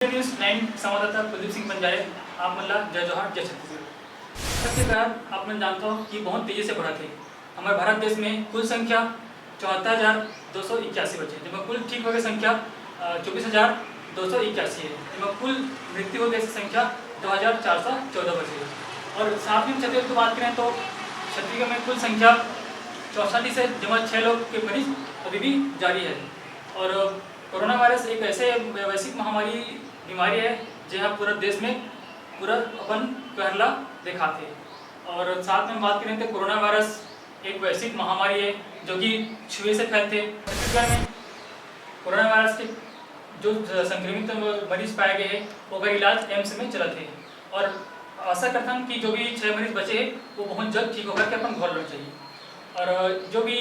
News 9 संवाददाता कुलदीप सिंह बंजारे आप मला जय जोहार जय छत्तीसगढ़। सबसे पहले आप मन जानता हो कि बहुत तेजी से बढ़ा थे हमारे भारत देश में कुल संख्या 74,281 बचे, जिसमें कुल ठीक हो गई संख्या 24,281 है, जिसमें कुल मृत्यु हो गई संख्या 2,414 बचे। और साथ ही छत्तीसगढ़ की बात करें तो छत्तीसगढ़ में कुल संख्या 64 से जमा 6 लोग के मरीज अभी भी जारी है। और कोरोना वायरस एक ऐसे वैश्विक महामारी बीमारी है जहाँ पूरा देश में पूरा अपन कहला देखा थे। और साथ में बात करें तो कोरोना वायरस एक वैश्विक महामारी है जो कि छुए से फैलते। छत्तीसगढ़ में कोरोना वायरस के जो संक्रमित मरीज पाए गए हैं वो का इलाज एम्स में चला थे। और आशा करता हूँ कि जो भी 6 मरीज बचे हैं वो बहुत जल्द ठीक होकर के अपन घर लौट चाहिए। और जो भी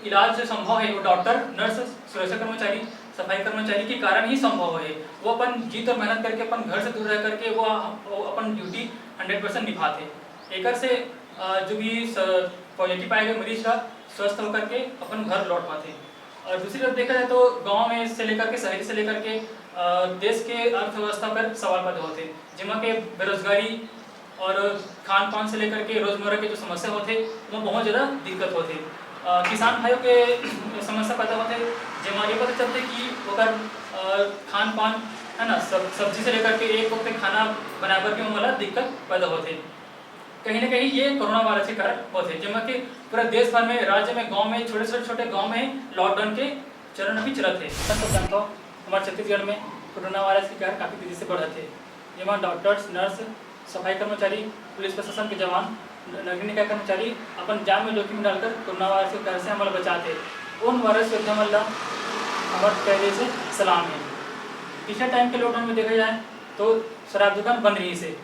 इलाज संभव है वो डॉक्टर, नर्स, सुरक्षा कर्मचारी, सफाई कर्मचारी के कारण ही संभव है। वो अपन जीत और मेहनत करके अपन घर से दूर रह करके वो अपन ड्यूटी 100% निभाते। एक से जो भी पॉजिटिव पाए गए मरीज का स्वस्थ होकर के अपन घर लौट पाते। और दूसरी तरफ देखा जाए तो गांव में से लेकर के शहर से लेकर के देश के अर्थव्यवस्था पर सवाल पैदा होते, जिनमें के बेरोजगारी और खान पान से लेकर के रोजमर्रा के जो समस्या होते वो बहुत ज़्यादा दिक्कत होते। किसान भाइयों के समस्या पैदा होते जिसमें ये पता चलते कि अगर खान पान है ना सब्जी से लेकर के एक वक्त खाना बनाकर के मतलब दिक्कत पैदा होते। कहीं ना कहीं ये कोरोना वायरस के कारण होते, जिसमें कि पूरे देश भर में, राज्य में, गांव में, छोटे गांव में लॉकडाउन के चरण भी चलते थे। सब जानता हूँ हमारे छत्तीसगढ़ में कोरोना वायरस के कारण काफ़ी तेजी से बढ़ रहे थे, जिसमें डॉक्टर्स, नर्स, सफाई कर्मचारी, पुलिस प्रशासन के जवान, नगरीय निकाय कर्मचारी अपन जान में जोखिम डालकर कोरोना वायरस के कारण से हमारे बचाते। उन वायरस योद्धा मल्ला हमारे पहले से सलाम है। पिछले टाइम के लॉकडाउन में देखा जाए तो शराब दुकान बंद रही से,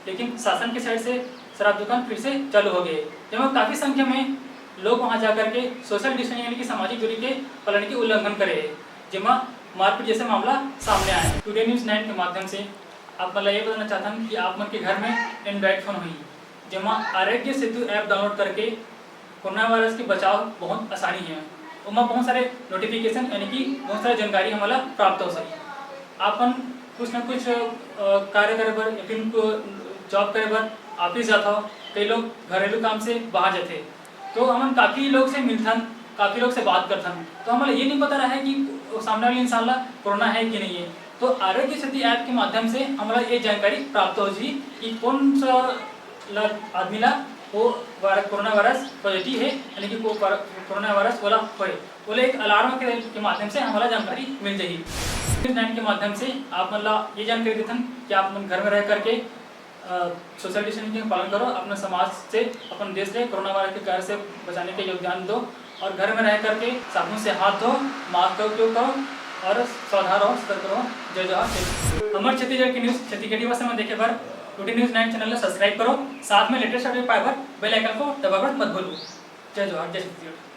लेकिन शासन की साइड से शराब दुकान फिर से चालू हो गए, जिसमें काफ़ी संख्या में लोग वहां जाकर के सोशल डिस्टेंसिंग यानी कि सामाजिक दूरी के पालन के उल्लंघन करे, जिसमें मारपीट जैसे मामला सामने आए। टुडे न्यूज़ 9 के माध्यम से आप मतलब ये बताना चाहता हूँ कि आप मन के घर में एंड्रॉइड फोन हुई, जिसमें आरोग्य सेतु ऐप डाउनलोड करके कोरोना वायरस के बचाव बहुत आसानी है। उसमें बहुत सारे नोटिफिकेशन यानी कि बहुत सारी जानकारी हमारा प्राप्त हो सकी। आपन कुछ ना कुछ कार्य करे पर या फिर जॉब करे पर ऑफिस जाता हो, कई लोग घरेलू काम से बाहर जाते, तो हम काफ़ी लोग से मिलथन, काफ़ी लोग से बात करथन, तो हमें ये नहीं पता रहा है कि सामने वाले इंसान ला कोरोना है कि नहीं है। तो आरोग्य सेतु ऐप के माध्यम से हमारा ये जानकारी प्राप्त हो जी कि कौन सा आदमी ला वो कोरोना वायरस पॉजिटिव है, यानी कि कोरोना वायरस वाला है, बोले एक अलार्म के माध्यम से हमारा जानकारी मिल जाएगी। न्यूज़ 9 के माध्यम से आप मतलब ये जानकारी देते कि आप घर में रह करके सोशल डिस्टेंसिंग का पालन करो, अपने समाज से, अपन देश से कोरोना वायरस के कारण से बचाने के योगदान दो, और घर में रह करके साबुन से हाथ धो, मास्क का उपयोग करो और सावधान रहो, सतर्क रहो। जय जोहार। हमारे छत्तीसगढ़ की न्यूज़ छत्तीसगढ़ी भाषा में देखे पर टुडे न्यूज़ 9 चैनल को सब्सक्राइब करो, साथ में लेटेस्ट अपडेट पाए पर बेल आइकन को दबाकर मत भूलो। जय जोहार जय छत्तीसगढ़।